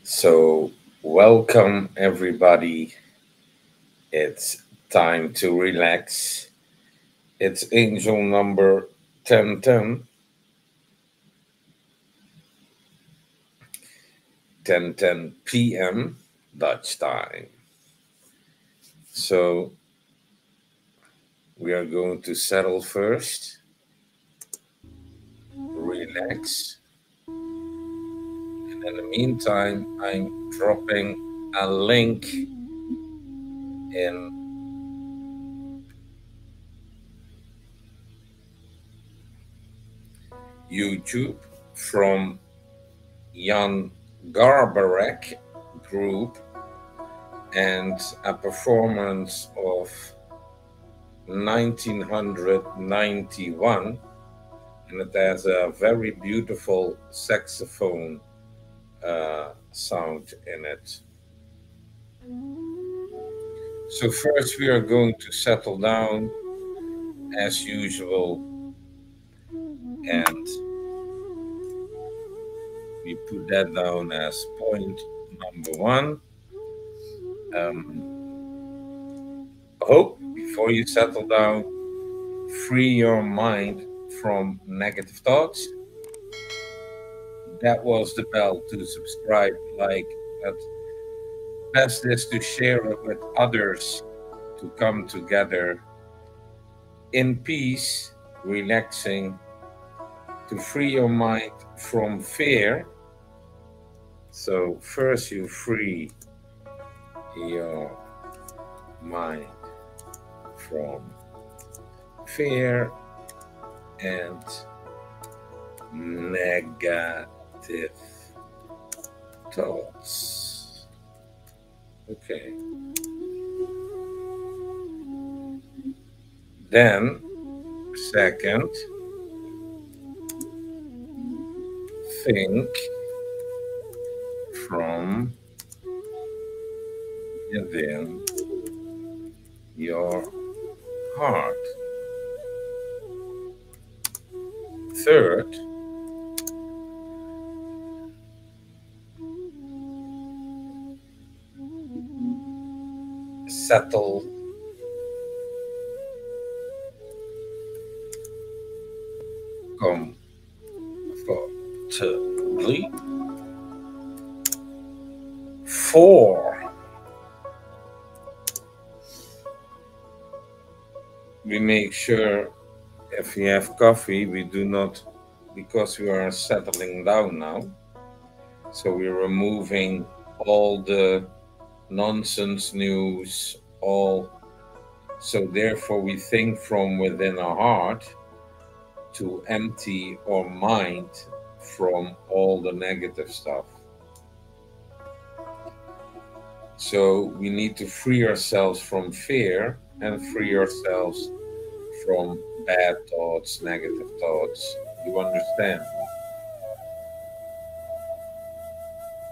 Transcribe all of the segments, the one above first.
So, welcome everybody. It's time to relax. It's angel number 1010, 10:10 p.m. Dutch time. So, we are going to settle first, relax. And in the meantime, I'm dropping a link in YouTube from Jan Garbarek group and a performance of 1991, and it has a very beautiful saxophone sound in it. So, first, we are going to settle down as usual, and we put that down as point number one. Hope before you settle down, free your mind from negative thoughts. That was the bell to subscribe, like, but best is to share it with others to come together in peace, relaxing, to free your mind from fear. So, first, you free your mind from fear and negative thoughts. Okay. Then, second, think from within your heart. Third, settle comfortably. Four, we make sure if we have coffee, we do not, because we are settling down now. So we're removing all the nonsense news, all. So therefore, we think from within our heart to empty our mind from all the negative stuff. So we need to free ourselves from fear and free ourselves from bad thoughts, negative thoughts. You understand?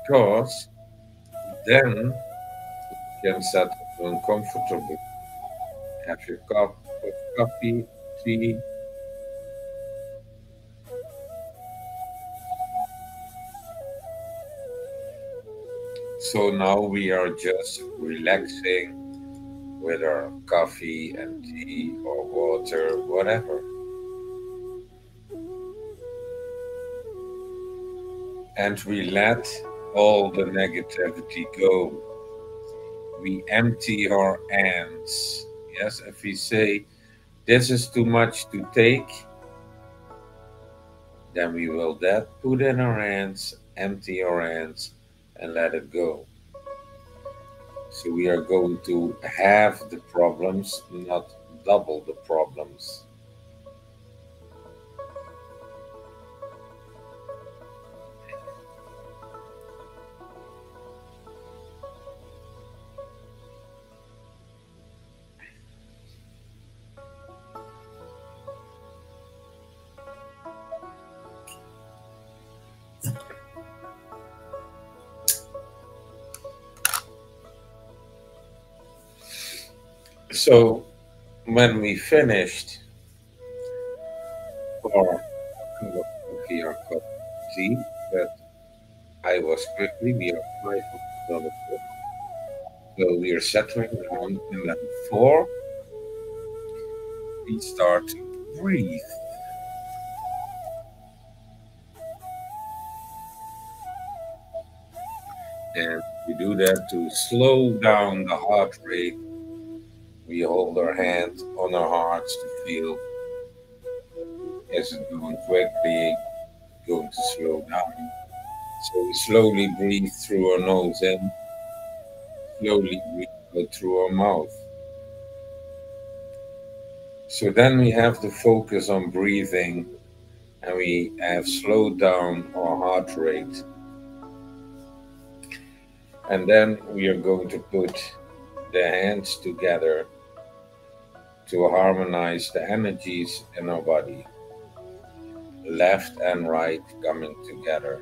Because then you can settle down comfortably. Have your cup of coffee, tea. So now we are just relaxing with our coffee and tea or water, whatever. And we let all the negativity go. We empty our hands. Yes, if we say this is too much to take, then we will that put in our hands, empty our hands, and let it go. So we are going to have the problems, not double the problems. So when we finished our cup of coffee or cup of tea, but I was quickly, we are 5 of the. So we are settling down, and then four, we start to breathe. And we do that to slow down the heart rate. We hold our hand on our hearts to feel, is it going quickly, going to slow down. So we slowly breathe through our nose in, slowly breathe out through our mouth. So then we have to focus on breathing, and we have slowed down our heart rate. And then we are going to put the hands together to harmonize the energies in our body, left and right coming together.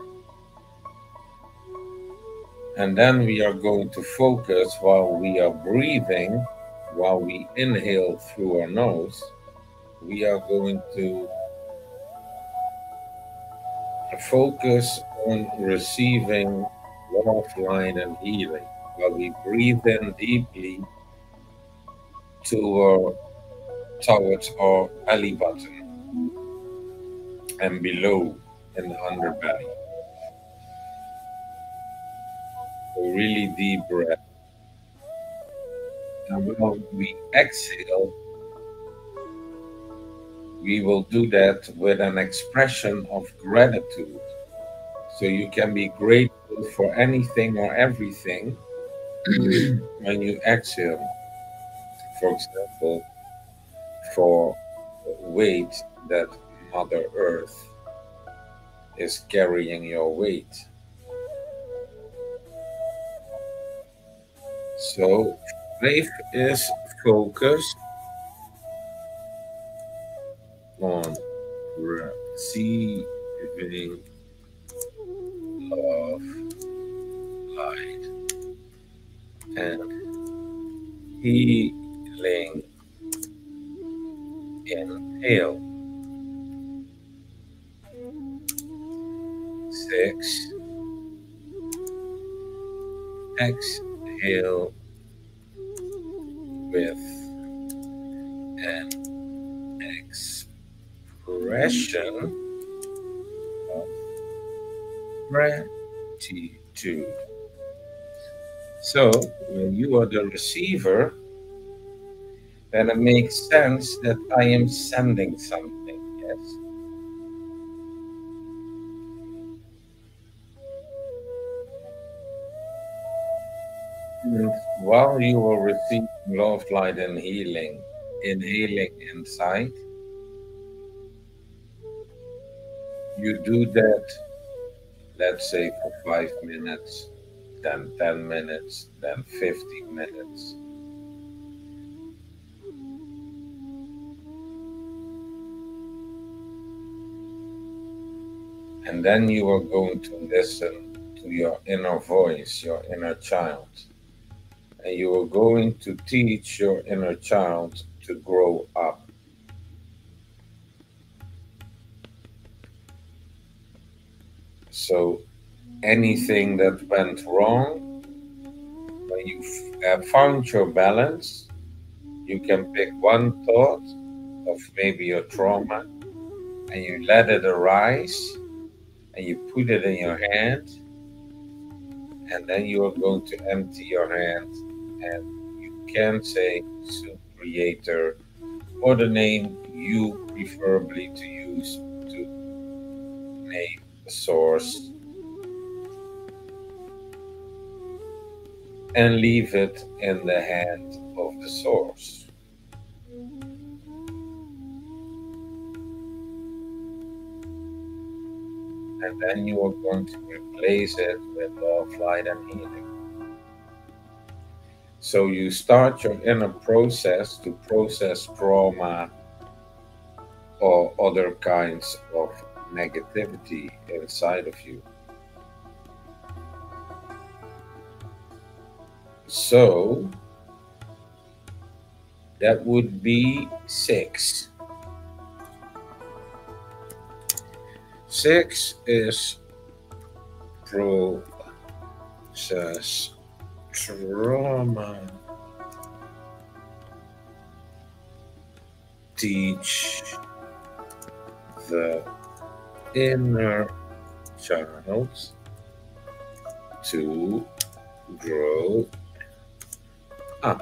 And then we are going to focus while we are breathing, while we inhale through our nose, we are going to focus on receiving love, light, and healing. While we breathe in deeply to our, towards our belly button and below in the underbelly. A really deep breath. And when we exhale, we will do that with an expression of gratitude. So you can be grateful for anything or everything when you exhale. For example, for weight that Mother Earth is carrying your weight. So faith is focused on receiving love, light, and healing. Inhale. 6. Exhale with an expression of gratitude. So, when you are the receiver, then it makes sense that I am sending something, yes? And while you are receiving love, light, and healing, inhaling inside, you do that, let's say, for 5 minutes, then 10 minutes, then 15 minutes. And then you are going to listen to your inner voice, your inner child. And you are going to teach your inner child to grow up. So anything that went wrong, when you have found your balance, you can pick one thought of maybe your trauma and you let it arise and you put it in your hand, and then you are going to empty your hand, and you can say to Creator or the name you preferably to use to name the source, and leave it in the hand of the source. And then you are going to replace it with love, light, and healing. So you start your inner process to process trauma or other kinds of negativity inside of you. So that would be 6. 6 is process trauma. Teach the inner child to grow up.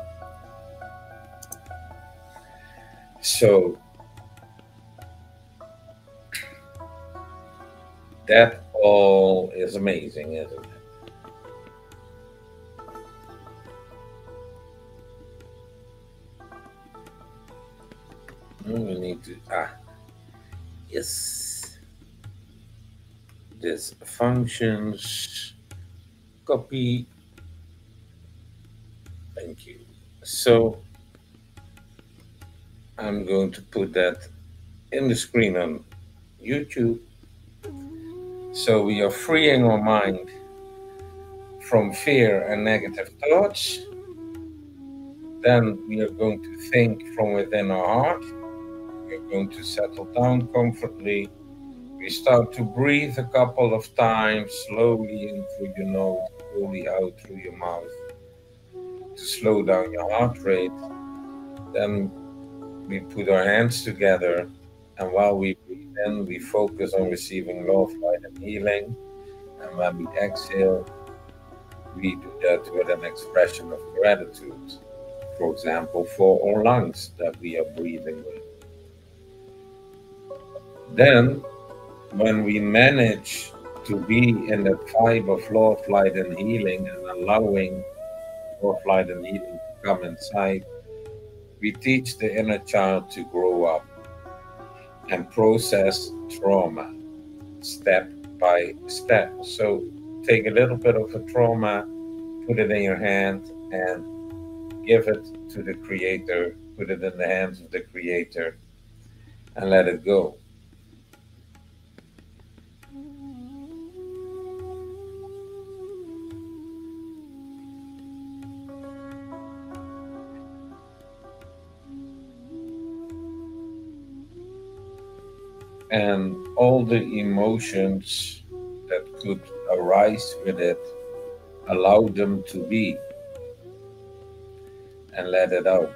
So that all is amazing, isn't it? We need to, yes, this functions, copy, thank you. So I'm going to put that in the screen on YouTube. So we are freeing our mind from fear and negative thoughts. Then we are going to think from within our heart. We are going to settle down comfortably. We start to breathe a couple of times, slowly in through your nose, slowly out through your mouth, to slow down your heart rate. Then we put our hands together, and while we breathe in, we focus on receiving love, light, and healing. And when we exhale, we do that with an expression of gratitude. For example, for our lungs that we are breathing with. Then, when we manage to be in that vibe of love, light, and healing, and allowing love, light, and healing to come inside, we teach the inner child to grow up and process trauma step by step. So take a little bit of a trauma, put it in your hand, and give it to the Creator, put it in the hands of the Creator, and let it go. And all the emotions that could arise with it, allow them to be and let it out.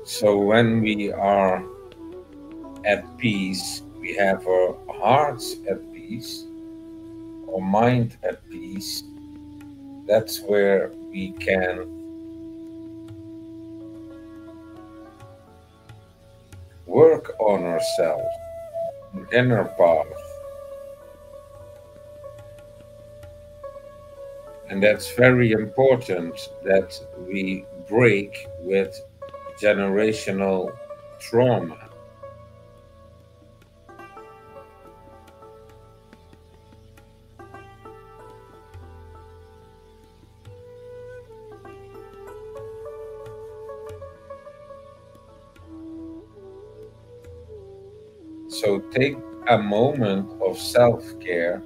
So when we are at peace, we have our hearts at peace, our mind at peace. That's where we can work on ourselves, an inner path. And that's very important that we break with generational trauma. So take a moment of self-care,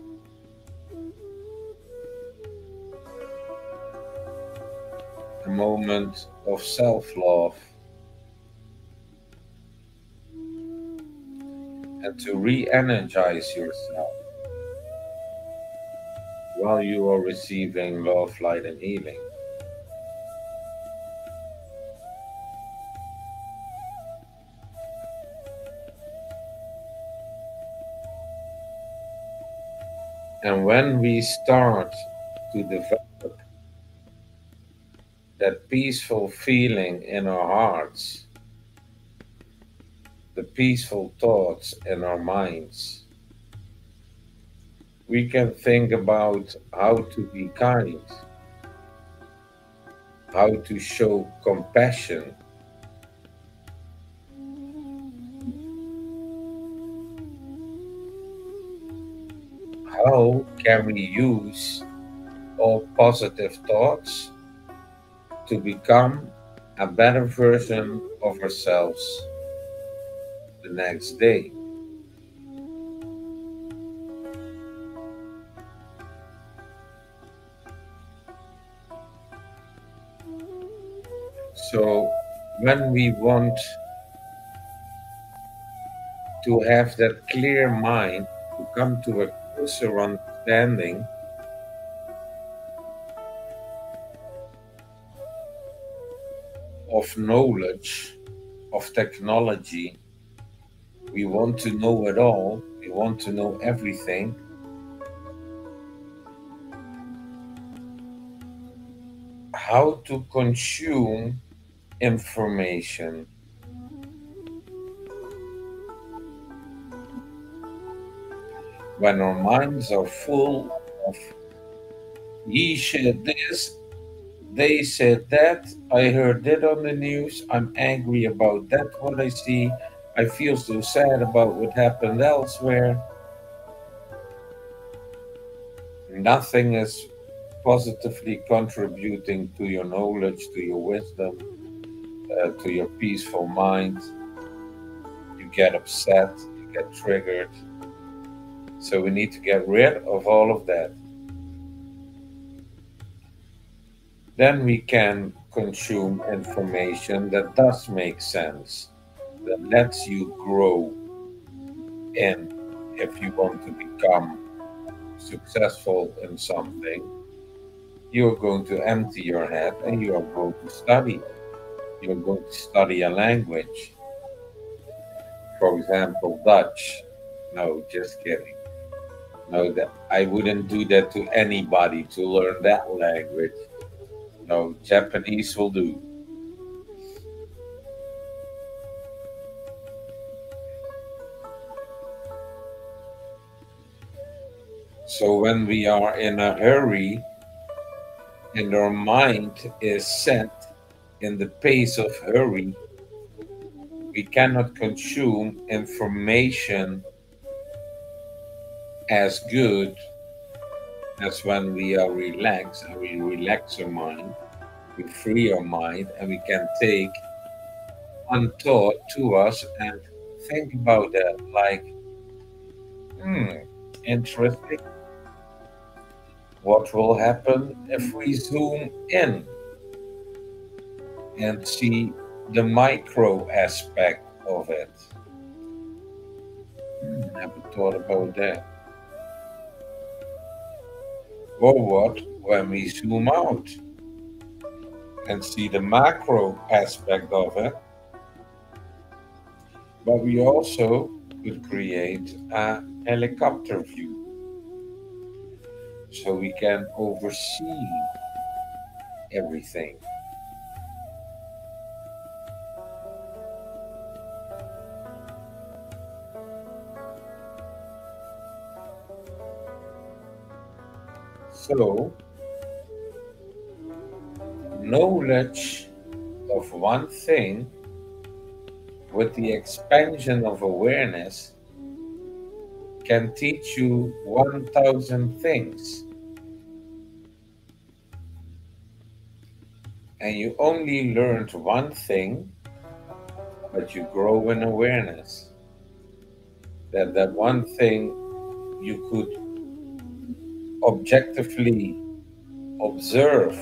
a moment of self-love, and to re-energize yourself while you are receiving love, light, and healing. And when we start to develop that peaceful feeling in our hearts, the peaceful thoughts in our minds, we can think about how to be kind, how to show compassion, how can we use all positive thoughts to become a better version of ourselves the next day. So when we want to have that clear mind, to come to a closer understanding of knowledge, of technology, we want to know it all, we want to know everything. How to consume information. When our minds are full of he said this, they said that, I heard that on the news, I'm angry about that, what I see, I feel so sad about what happened elsewhere. Nothing is positively contributing to your knowledge, to your wisdom, to your peaceful mind. You get upset, you get triggered. So we need to get rid of all of that. Then we can consume information that does make sense, that lets you grow in. If you want to become successful in something, you're going to empty your head and you are going to study. You're going to study a language. For example, Dutch. No, just kidding. No, that I wouldn't do that to anybody to learn that language. No, Japanese will do. So when we are in a hurry and our mind is set in the pace of hurry, we cannot consume information as good as when we are relaxed and we relax our mind, we free our mind, and we can take unthought to us and think about that like, interesting. What will happen if we zoom in and see the micro aspect of it? Never thought about that. Or what when we zoom out and see the macro aspect of it? But we also could create a helicopter view so we can oversee everything. So, knowledge of one thing with the expansion of awareness can teach you 1,000 things. And you only learned one thing, but you grow in awareness. That one thing you could objectively observe,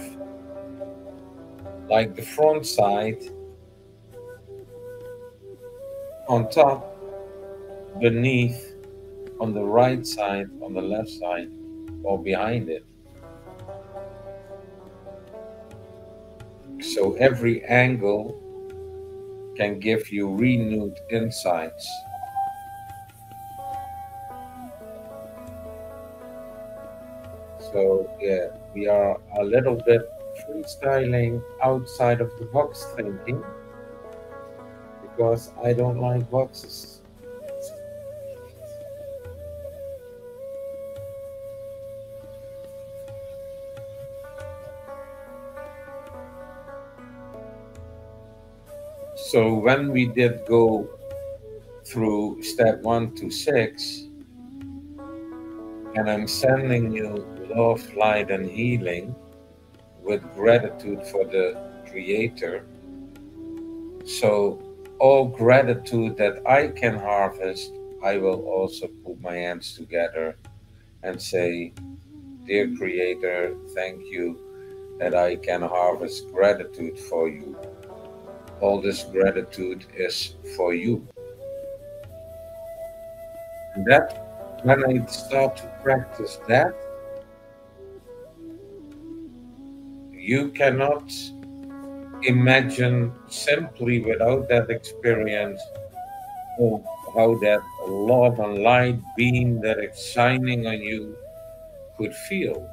like the front side, on top, beneath, on the right side, on the left side, or behind it. So every angle can give you renewed insights. So yeah, we are a little bit freestyling outside of the box thinking because I don't like boxes. So when we did go through step 1 to 6, and I'm sending you love, light, and healing with gratitude for the Creator. So all gratitude that I can harvest, I will also put my hands together and say, Dear Creator, thank you that I can harvest gratitude for you. All this gratitude is for you. And that, when I start to practice that, you cannot imagine simply without that experience of how that love and light beam that is shining on you could feel.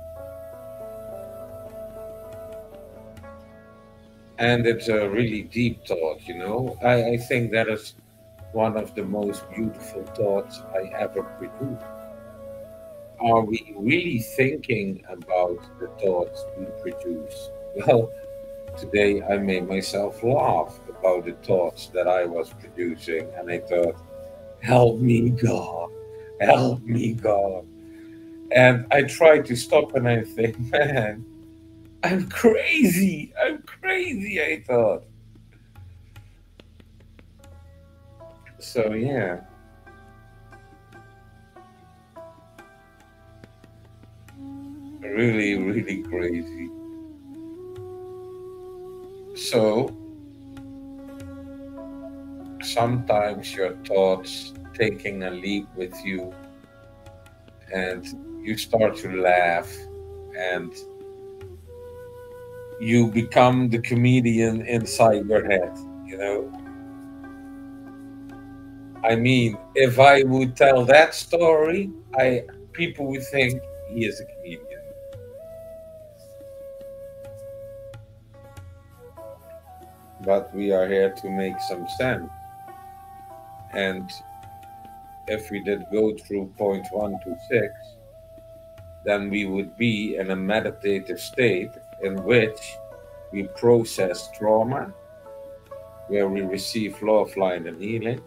And it's a really deep thought, you know. I think that is one of the most beautiful thoughts I ever produced. Are we really thinking about the thoughts we produce? Well, today I made myself laugh about the thoughts that I was producing, and I thought, help me, God, help me, God. And I tried to stop and I think, man, I'm crazy. I'm crazy, I thought. So, yeah, really, really crazy. So, sometimes your thoughts taking a leap with you and you start to laugh and you become the comedian inside your head, you know. I mean, if I would tell that story, I people would think he is a comedian. But we are here to make some sense. And if we did go through point 1 to 6, then we would be in a meditative state in which we process trauma, where we receive love, light, and healing.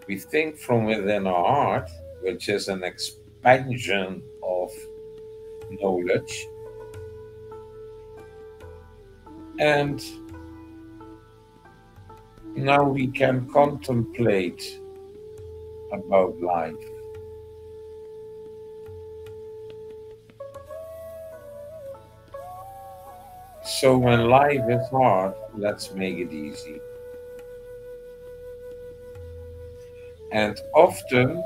We think from within our heart, which is an expansion of knowledge. And now we can contemplate about life. So when life is hard, let's make it easy. And often,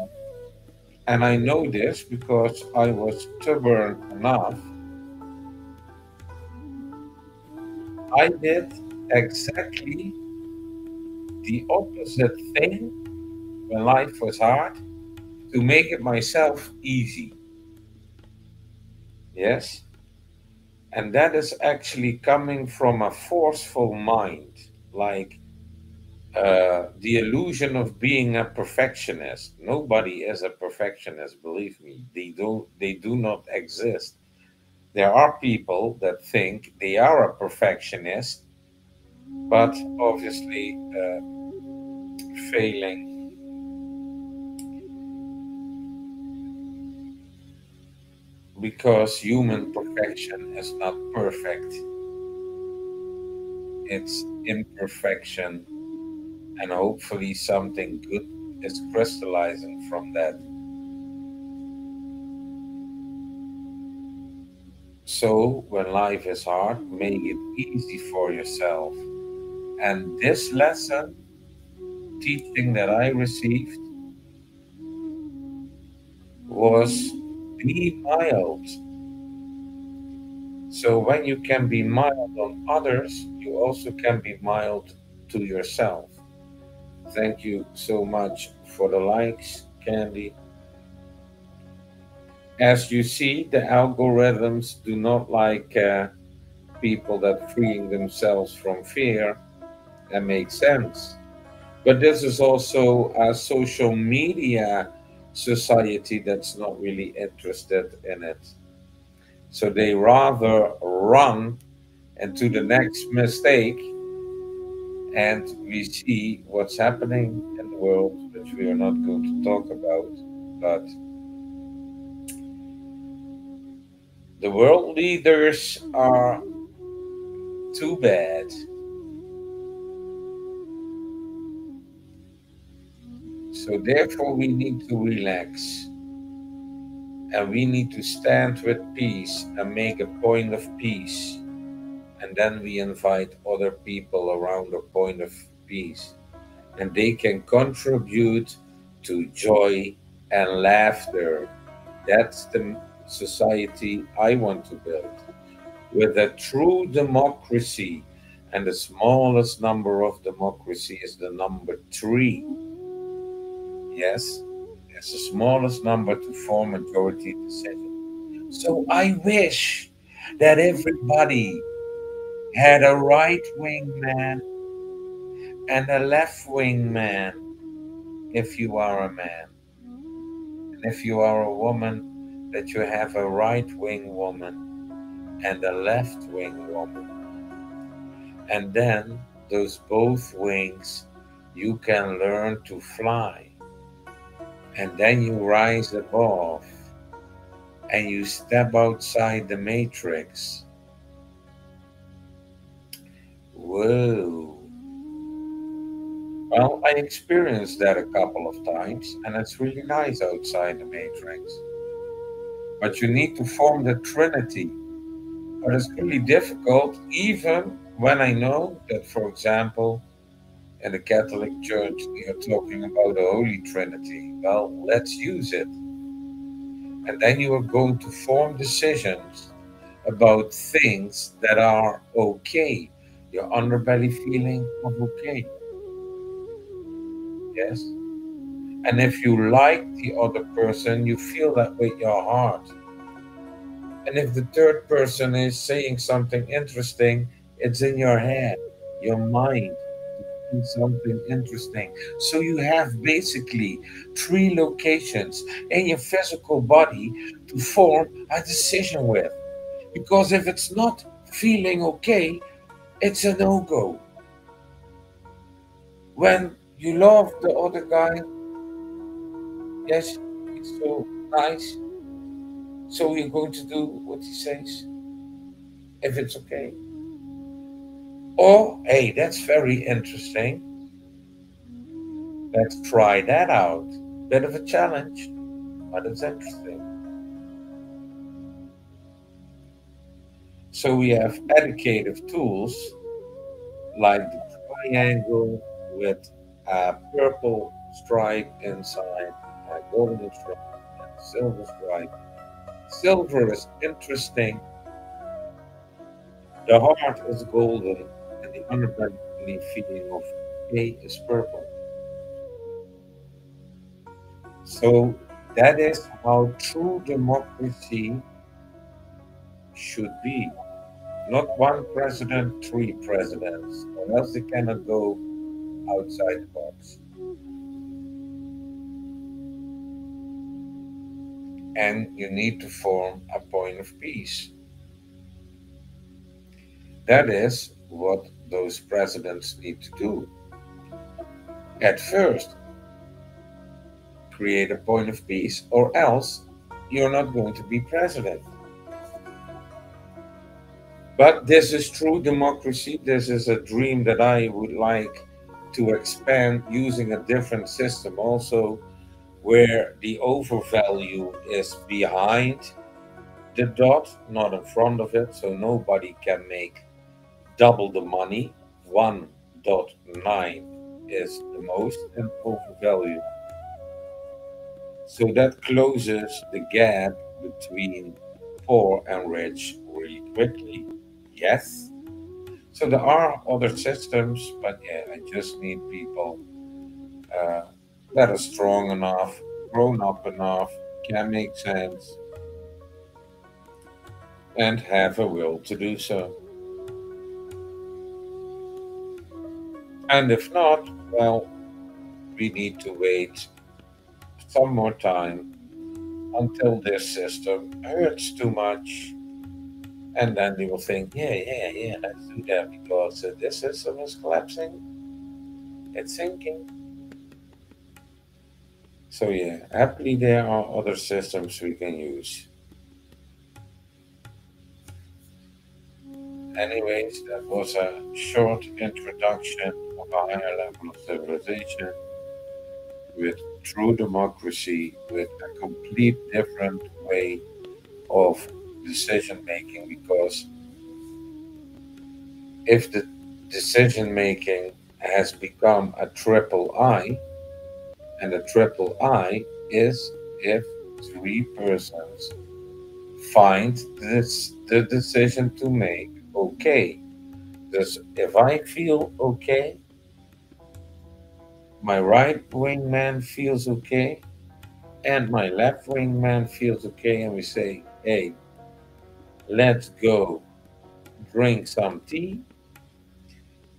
and I know this because I was stubborn enough, I did exactly the opposite thing when life was hard to make it myself easy. Yes? And that is actually coming from a forceful mind, like the illusion of being a perfectionist. Nobody is a perfectionist, believe me. They do not exist. There are people that think they are a perfectionist, but obviously failing because human perfection is not perfect. It's imperfection, and hopefully something good is crystallizing from that. So, when life is hard, make it easy for yourself. And this lesson, teaching that I received, was be mild. So, when you can be mild on others, you also can be mild to yourself. Thank you so much for the likes, Candy. As you see, the algorithms do not like people that freeing themselves from fear. That makes sense. But this is also a social media society that's not really interested in it. So they rather run into the next mistake, and we see what's happening in the world, which we are not going to talk about. But the world leaders are too bad. So therefore we need to relax, and we need to stand with peace and make a point of peace. And then we invite other people around a point of peace, and they can contribute to joy and laughter. That's the society I want to build, with a true democracy. And the smallest number of democracy is the number three. Yes, it's the smallest number to form majority decision. So I wish that everybody had a right wing man and a left wing man if you are a man. And if you are a woman, that you have a right wing woman and a left wing woman. And then those both wings, you can learn to fly. And then you rise above and you step outside the matrix. Whoa. Well, I experienced that a couple of times, and it's really nice outside the matrix. But you need to form the trinity. But it's really difficult, even when I know that, for example, in the Catholic Church, we are talking about the Holy Trinity. Well, let's use it. And then you are going to form decisions about things that are okay. Your underbelly feeling of okay. Yes. And if you like the other person, you feel that with your heart. And if the third person is saying something interesting, it's in your head, your mind, something interesting. So you have basically three locations in your physical body to form a decision with. Because if it's not feeling okay, it's a no go. When you love the other guy, yes, it's so nice. So you're going to do what he says if it's okay. Or, hey, that's very interesting. Let's try that out. Bit of a challenge, but it's interesting. So we have educative tools like the triangle with a purple stripe inside, a golden stripe, and a silver stripe. Silver is interesting, the heart is golden, and the underbelly feeling of A is purple. So that is how true democracy should be. Not one president, three presidents, or else they cannot go outside the box. And you need to form a point of peace. That is what those presidents need to do. At first, create a point of peace, or else you're not going to be president. But this is true democracy. This is a dream that I would like to expand using a different system also, where the overvalue is behind the dot, not in front of it, so nobody can make double the money. 1.9 is the most and overvalue. So that closes the gap between poor and rich really quickly. Yes. So there are other systems, but yeah, I just need people uh, that are strong enough, grown up enough, can make sense, and have a will to do so. And if not, well, we need to wait some more time until this system hurts too much. And then they will think, yeah, let's do that because this system is collapsing, it's sinking. So, yeah, happily there are other systems we can use. Anyways, that was a short introduction of a higher level of civilization. with true democracy, with a complete different way of decision making. Because if the decision making has become a triple I, and a triple I is if three persons find this the decision to make okay. Thus, if I feel okay, my right wing man feels okay, and my left wing man feels okay, and we say, hey, let's go drink some tea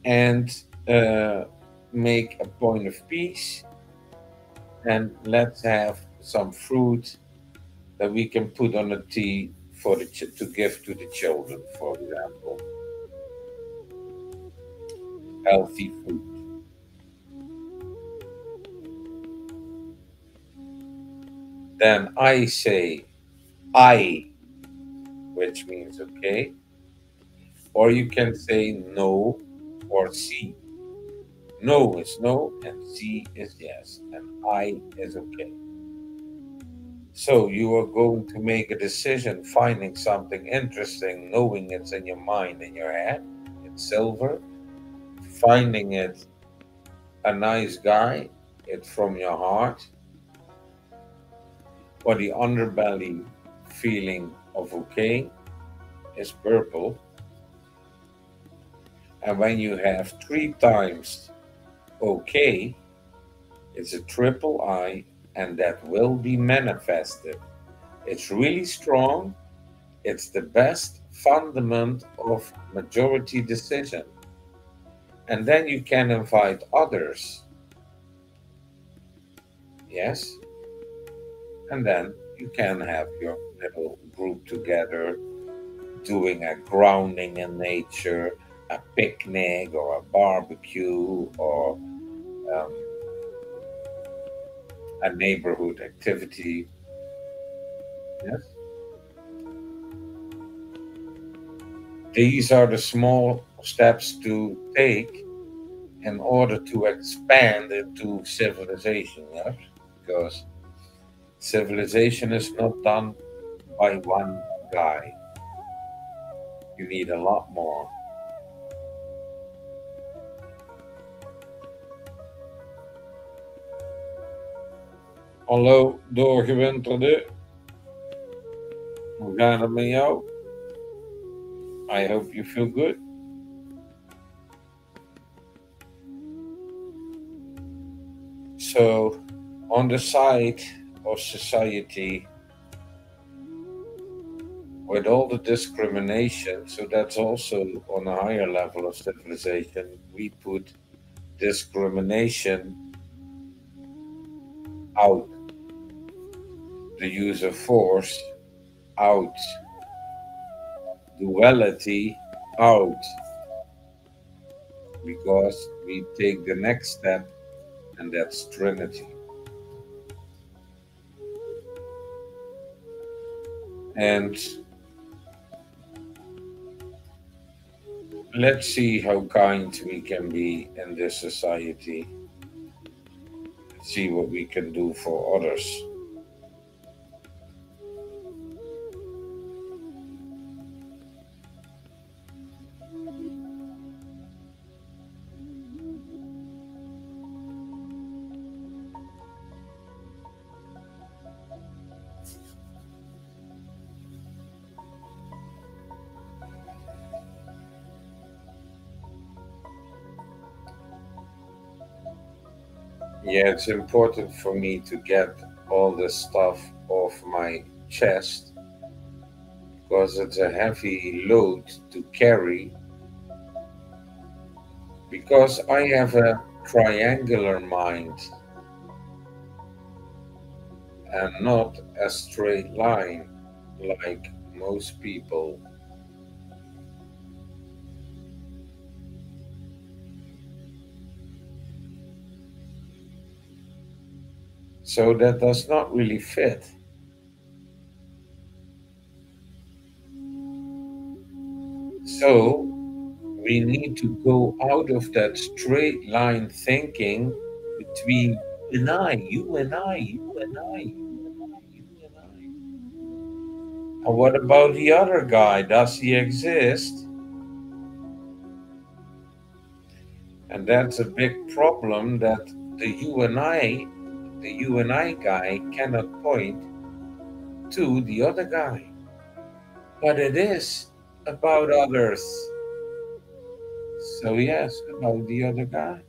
and uh, make a point of peace, and let's have some fruit that we can put on the tea for to give to the children, for example, healthy food. Then I say I, which means okay, or you can say no or C. No is no, and C is yes, and I is okay. So you are going to make a decision, finding something interesting, knowing it's in your mind, in your head, it's silver, finding it a nice guy, it's from your heart, or the underbelly feeling of okay is purple. And when you have three times okay, it's a triple I, and that will be manifested. It's really strong. It's the best fundament of majority decision. And then you can invite others. Yes. And then you can have your little group together doing a grounding in nature, a picnic or a barbecue or um, a neighborhood activity. Yes. These are the small steps to take in order to expand into civilization. Yes. Because civilization is not done by one guy. You need a lot more. Hallo, doorgewinterde. Hoe gaat het met jou? I hope you feel good. So, on the side of society, with all the discrimination, so that's also on a higher level of civilization, we put discrimination out, the use of force out, duality out, because we take the next step, and that's Trinity. And let's see how kind we can be in this society, see what we can do for others. Yeah, it's important for me to get all this stuff off my chest because it's a heavy load to carry. Because I have a triangular mind and not a straight line like most people. So that does not really fit. So we need to go out of that straight line thinking between and I, you and I, you and I, you and I, you and I. And what about the other guy? Does he exist? And that's a big problem that the you and I, the you and I guy cannot point to the other guy. But it is about others. So, yes, about the other guy.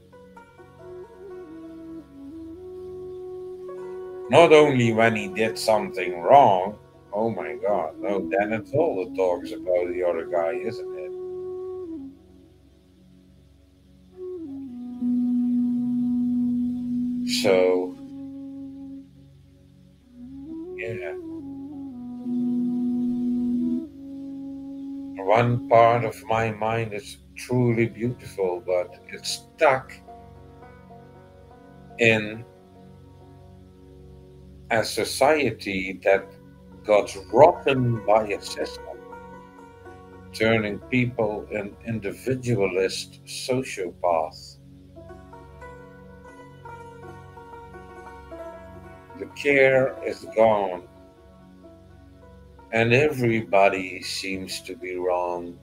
Not only when he did something wrong, oh my God, no, then it's all the talks about the other guy, isn't it? So, yeah, one part of my mind is truly beautiful, but it's stuck in a society that got rotten by a system, turning people in individualist sociopaths. The care is gone, and everybody seems to be wrong,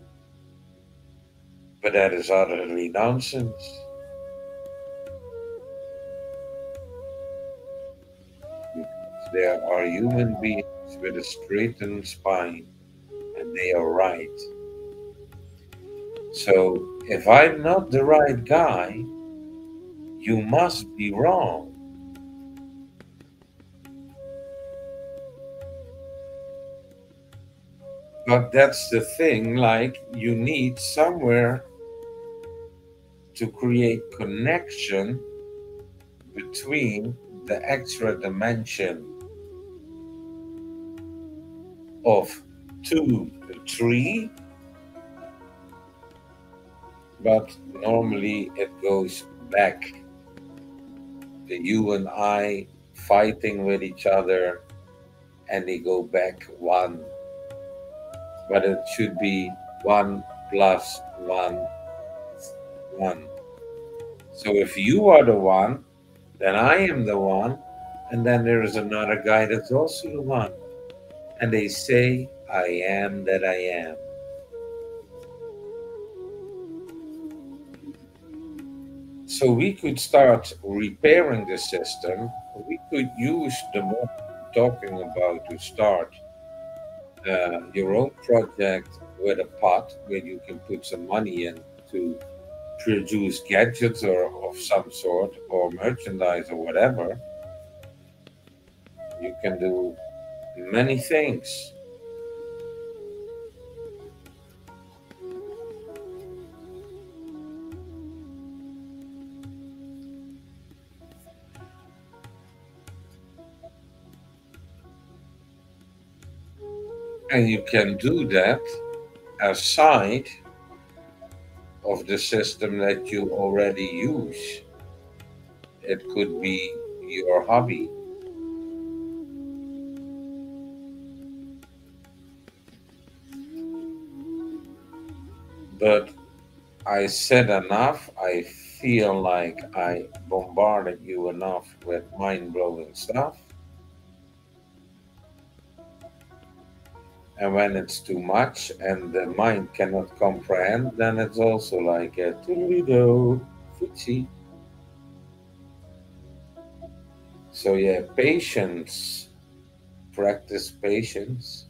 but that is utterly nonsense. Because there are human beings with a straightened spine, and they are right. So if I'm not the right guy, you must be wrong. But that's the thing, like, you need somewhere to create connection between the extra dimension of two to three, but normally it goes back. The you and I fighting with each other, and they go back one. But it should be one plus one, one. So if you are the one, then I am the one, and then there is another guy that's also the one. And they say, I am that I am. So we could start repairing the system. We could use the more talking about to start your own project with a pot where you can put some money in to produce gadgets or of some sort or merchandise or whatever. You can do many things. And you can do that aside of the system that you already use. It could be your hobby. But I said enough. I feel like I bombarded you enough with mind blowing stuff. And when it's too much and the mind cannot comprehend, then it's also like a toodly-do, footsie. So, yeah, patience, practice patience.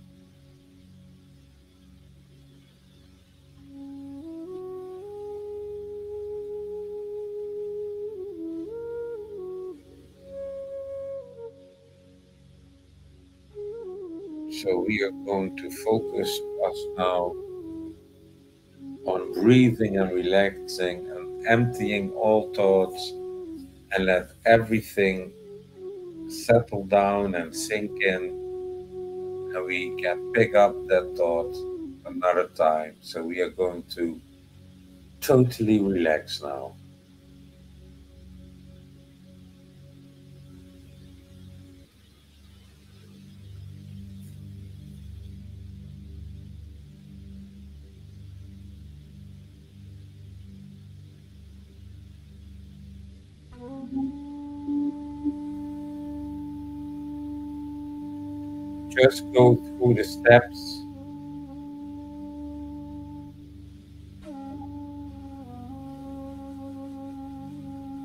So, we are going to focus us now on breathing and relaxing and emptying all thoughts and let everything settle down and sink in, and we can pick up that thought another time. So we are going to totally relax now. Just go through the steps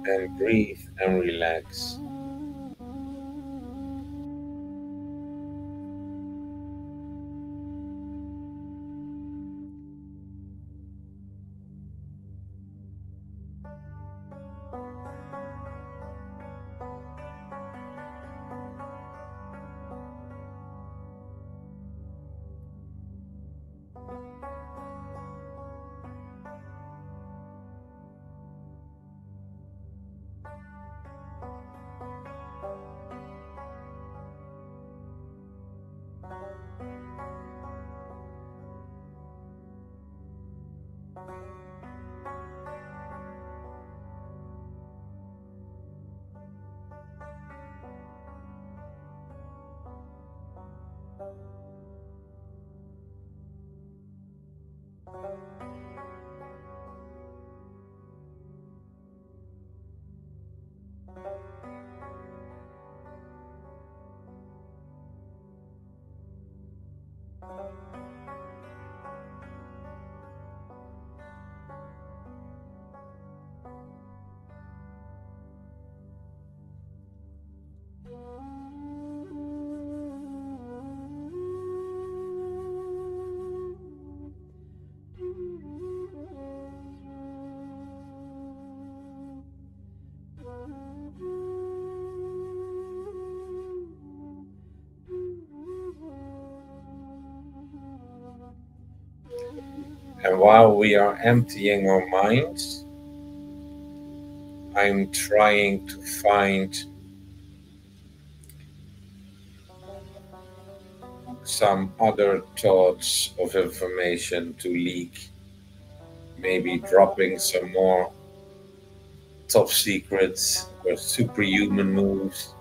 and breathe and relax. And while we are emptying our minds, I'm trying to find some other thoughts of information to leak, maybe dropping some more top secrets or superhuman moves.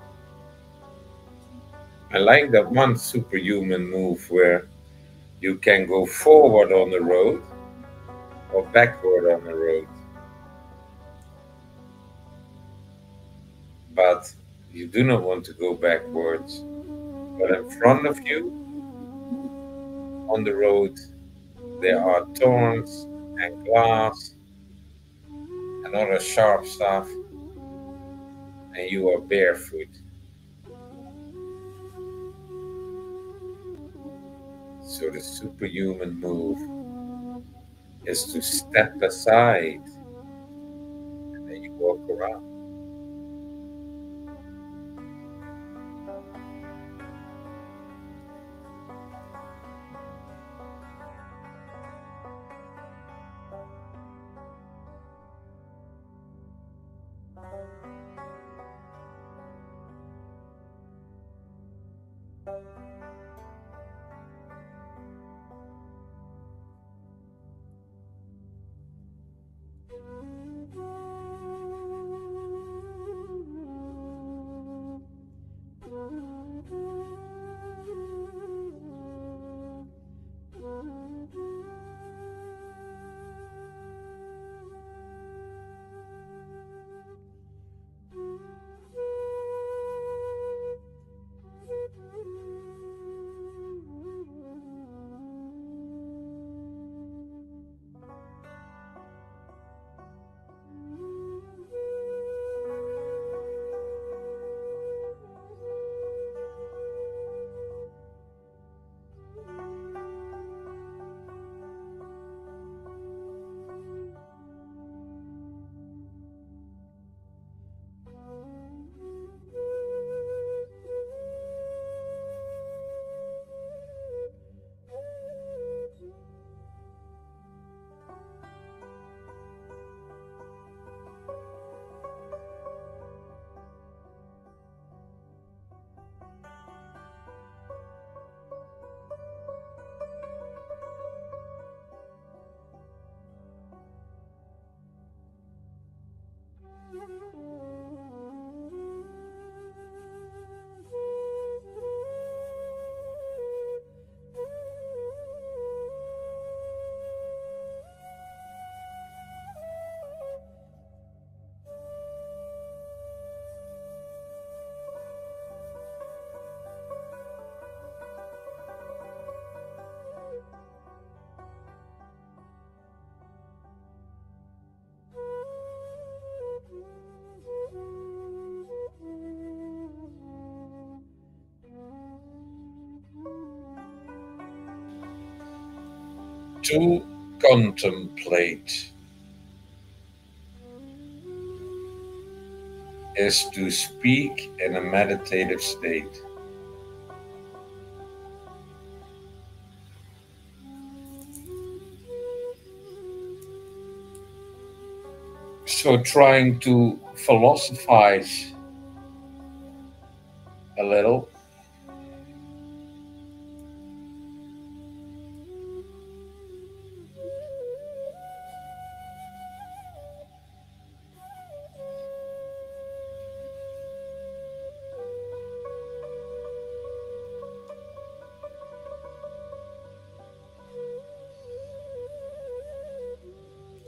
I like that one superhuman move where you can go forward on the road or backward on the road, but you do not want to go backwards. But in front of you on the road, there are thorns and glass and other sharp stuff, and you are barefoot. So the superhuman move is to step aside and then you walk around. To contemplate is to speak in a meditative state. So trying to philosophize a little.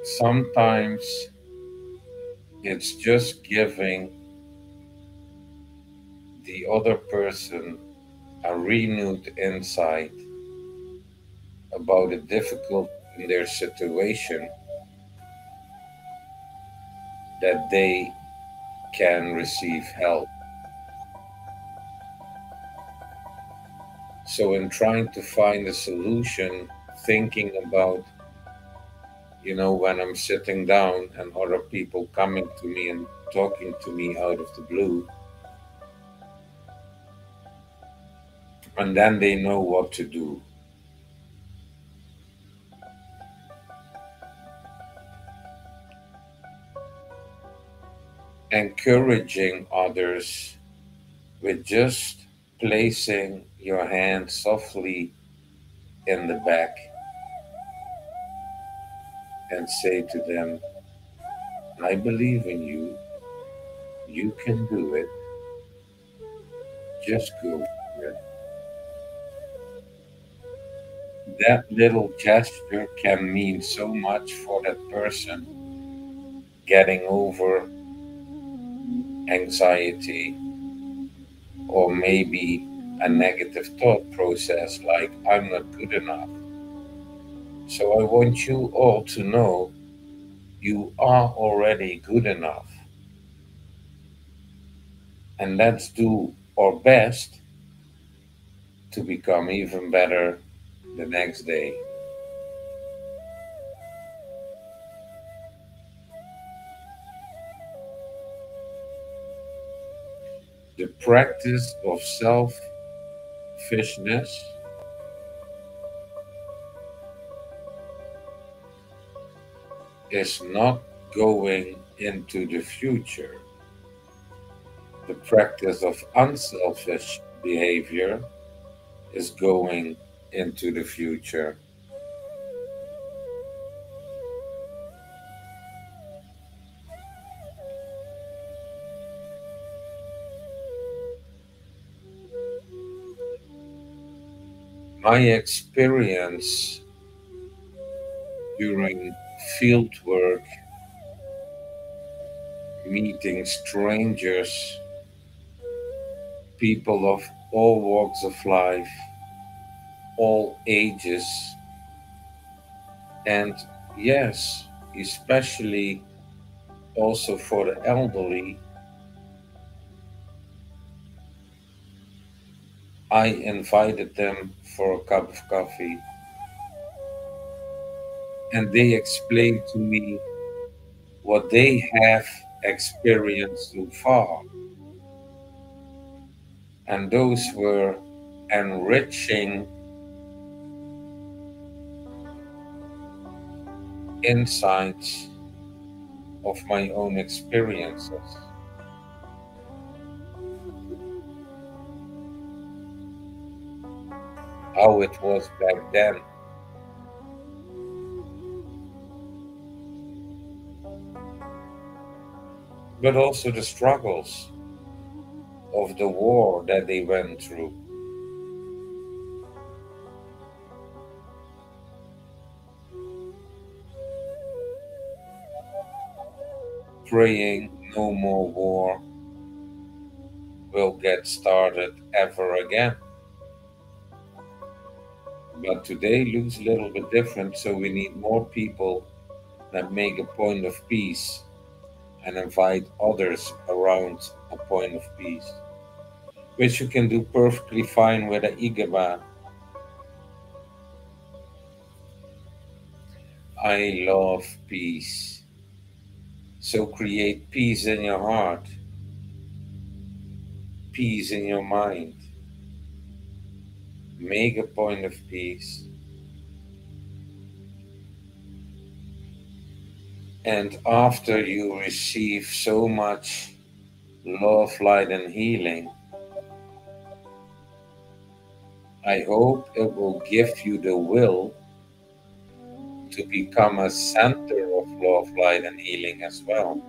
Sometimes it's just giving the other person a renewed insight about a difficult in their situation that they can receive help. So, in trying to find a solution, thinking about, when I'm sitting down and other people coming to me and talking to me out of the blue, and then they know what to do. Encouraging others with just placing your hand softly in the back and say to them, I believe in you. You can do it. Just go for it. That little gesture can mean so much for that person getting over anxiety or maybe a negative thought process like, I'm not good enough. So I want you all to know you are already good enough. And let's do our best to become even better the next day. The practice of selfishness is not going into the future. The practice of unselfish behavior is going into the future. My experience during field work, meeting strangers, people of all walks of life, all ages, and yes, especially also for the elderly, I invited them for a cup of coffee and they explained to me what they have experienced so far. And those were enriching insights of my own experiences. How it was back then, but also the struggles of the war that they went through. Praying no more war will get started ever again. But today looks a little bit different, so we need more people that make a point of peace and invite others around a point of peace, which you can do perfectly fine with a Igaba. I love peace. So create peace in your heart, peace in your mind. Make a point of peace. And after you receive so much love, light, and healing, I hope it will give you the will to become a center of love, light, and healing as well.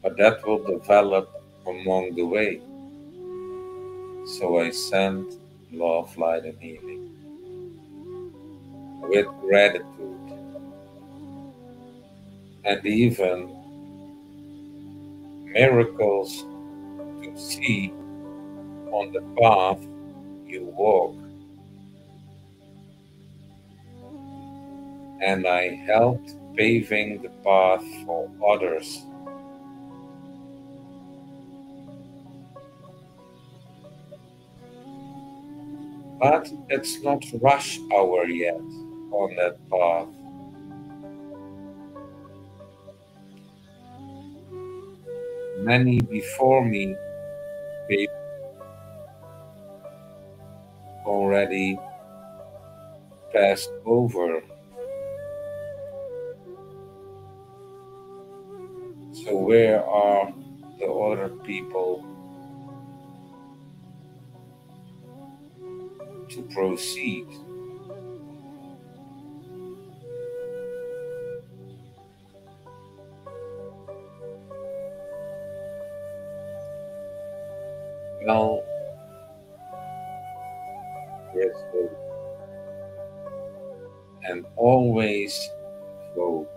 But that will develop along the way. So I send love, light, and healing with gratitude. And even miracles to see on the path you walk. And I helped paving the path for others. But it's not rush hour yet on that path. Many before me paved already passed over. So where are the other people to proceed? Well, there's hope, and always hope.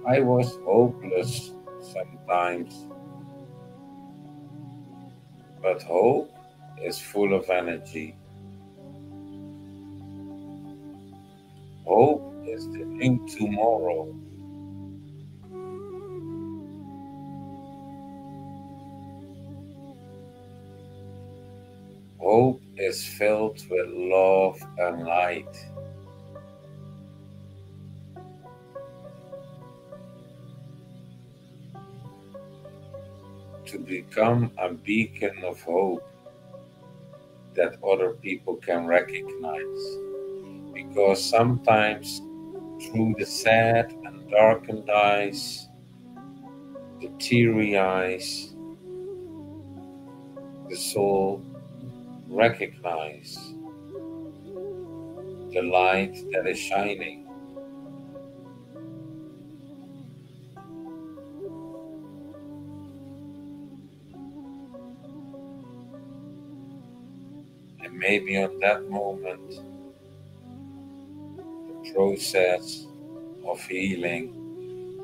I was hopeless sometimes, but hope is full of energy. Hope is the new tomorrow. Hope is filled with love and light. To become a beacon of hope that other people can recognize. Because sometimes through the sad and darkened eyes, the teary eyes, the soul recognize the light that is shining. And maybe on that moment, the process of healing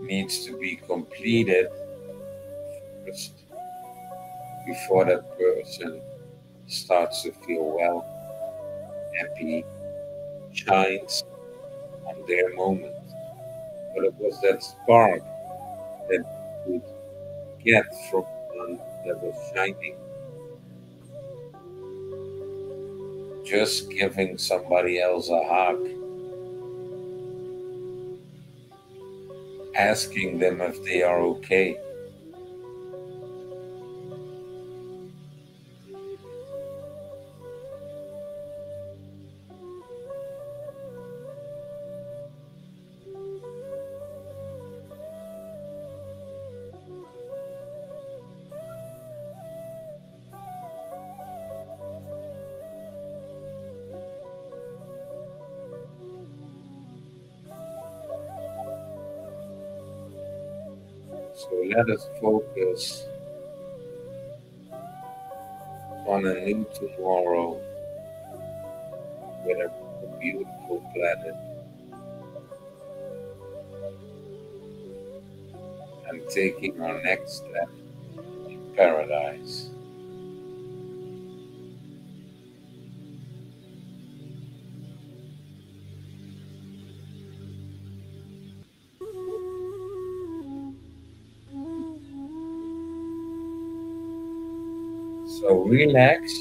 needs to be completed first before that person starts to feel well, happy, shines on their moment. But it was that spark that you could get from one that was shining. Just giving somebody else a hug, asking them if they are okay. So let us focus on a new tomorrow with a beautiful planet and taking our next step in paradise. So relax,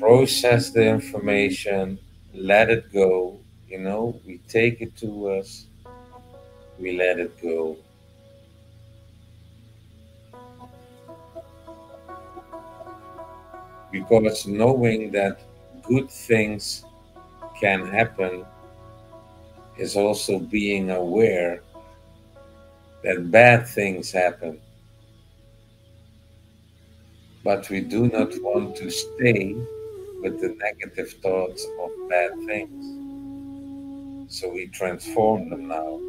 process the information, let it go. We take it to us, we let it go. Because knowing that good things can happen is also being aware that bad things happen. But we do not want to stay with the negative thoughts of bad things. So we transform them now.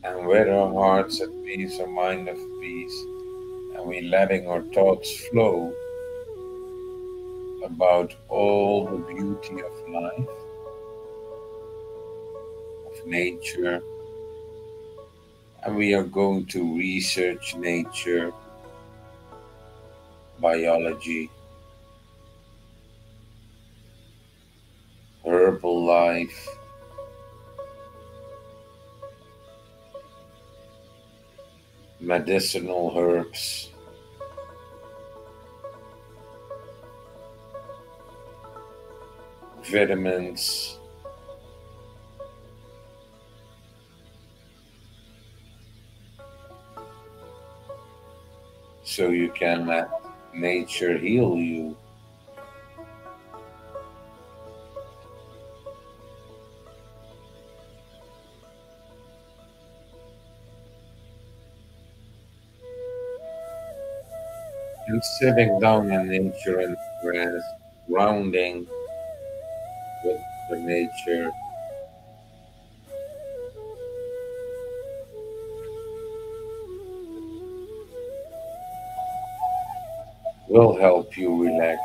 And with our hearts at peace, our mind at peace, and we letting our thoughts flow about all the beauty of life, of nature, and we are going to research nature, biology, herbal life, medicinal herbs, vitamins, so you can let nature heal you. And sitting down in nature and grass, grounding with the nature will help you relax.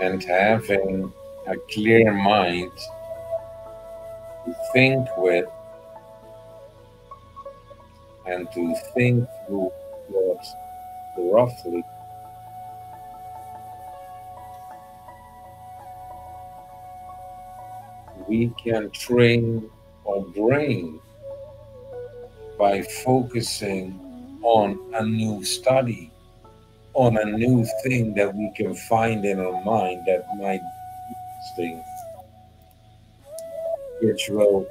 and having a clear mind to think with and to think through what roughly we can train our brain by focusing on a new study, on a new thing that we can find in our mind that might be interesting, which will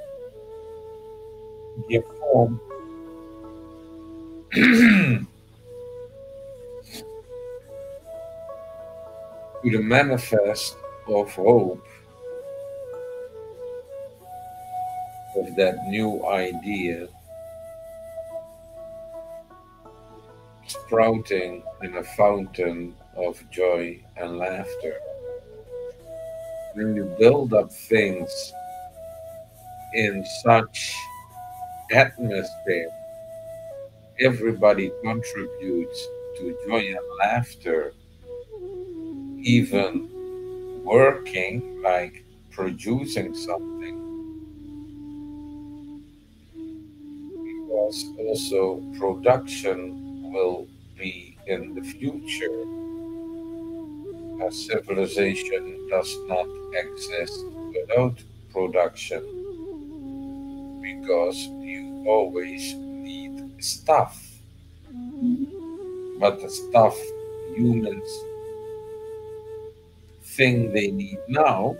give form to the manifest of hope of that new idea sprouting in a fountain of joy and laughter. When you build up things in such atmosphere, everybody contributes to joy and laughter, even working, like producing something, because also production will be in the future. A civilization does not exist without production because you always need stuff. But the stuff humans think they need now,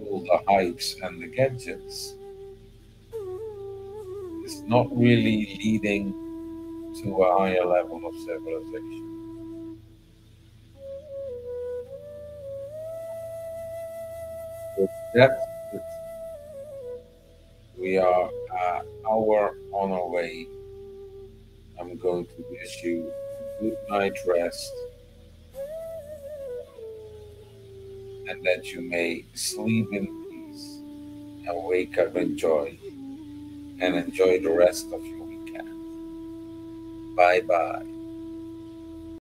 all the hypes and the gadgets, is not really leading to a higher level of civilization. With that, we are an hour on our way. I'm going to wish you a good night rest and that you may sleep in peace and wake up in joy and enjoy the rest of your weekend. Bye bye.